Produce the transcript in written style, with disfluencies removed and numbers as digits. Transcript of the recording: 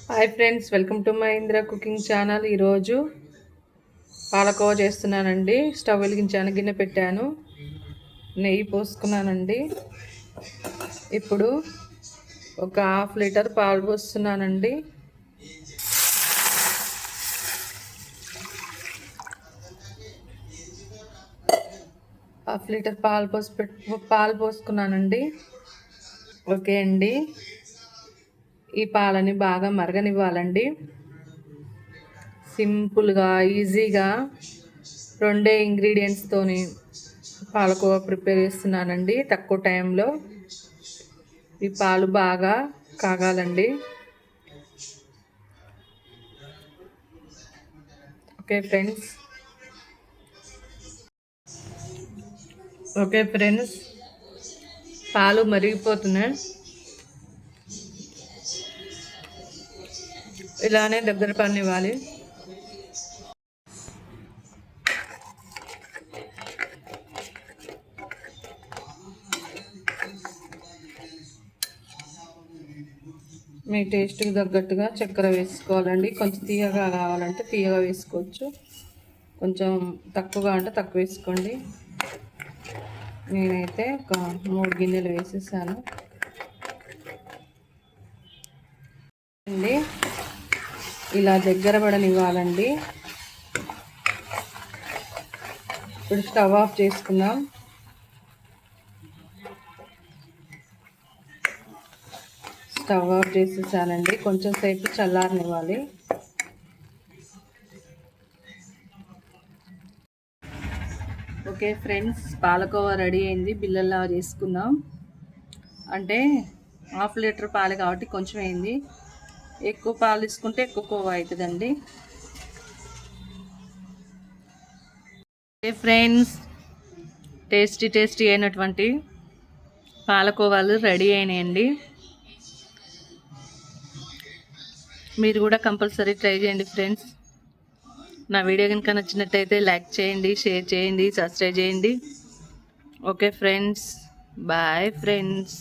Hi friends, welcome to my Indra cooking channel. ఈరోజు పాలకోవ చేస్తున్నానండి. Stove వెలిగించాను, గిన్నె పెట్టాను, నెయ్యి పోసుకున్నానండి. ఇప్పుడు ఒక హాఫ్ లీటర్ పాలు పోస్తున్నానండి. హాఫ్ లీటర్ పాలు పోసుకున్నానండి. ఓకే అండి, ఈ పాలని బాగా మరగనివ్వాలండి. సింపుల్గా ఈజీగా 2 ఇంగ్రీడియంట్స్తోని పాలకోవా ప్రిపేర్ చేస్తున్నానండి. తక్కువ టైంలో ఈ పాలు బాగా కాగాలండి. ఓకే ఫ్రెండ్స్, పాలు మరిగిపోతున్నాయి. ఇలానే దగ్గర పనివ్వాలి. మీ టేస్ట్కి తగ్గట్టుగా చక్కెర వేసుకోవాలండి. కొంచెం తీయగా కావాలంటే తీయగా వేసుకోవచ్చు, కొంచెం తక్కువగా అంటే తక్కువ వేసుకోండి. నేనైతే ఒక 3 గిన్నెలు వేసేసాను అండి. ఇలా దగ్గర పడనివ్వాలండి. ఇప్పుడు స్టవ్ ఆఫ్ చేసుకుందాం. స్టవ్ ఆఫ్ చేసేసానండి. కొంచెం సేపు చల్లారనివ్వాలి. ఓకే ఫ్రెండ్స్, పాలకోవా రెడీ అయింది. బిల్లల్లా చేసుకుందాం. అంటే హాఫ్ లీటర్ పాలు కాబట్టి కొంచెం అయింది. ఎక్కువ పాలు తీసుకుంటే ఎక్కువ కోవా అవుతుందండి. ఫ్రెండ్స్, టేస్టీ అయినటువంటి పాలకోవాలు రెడీ అయినాయండి. మీరు కూడా కంపల్సరీ ట్రై చేయండి ఫ్రెండ్స్. నా వీడియో కనుక నచ్చినట్టయితే లైక్ చేయండి, షేర్ చేయండి, సబ్స్క్రైబ్ చేయండి. Okay friends, bye friends.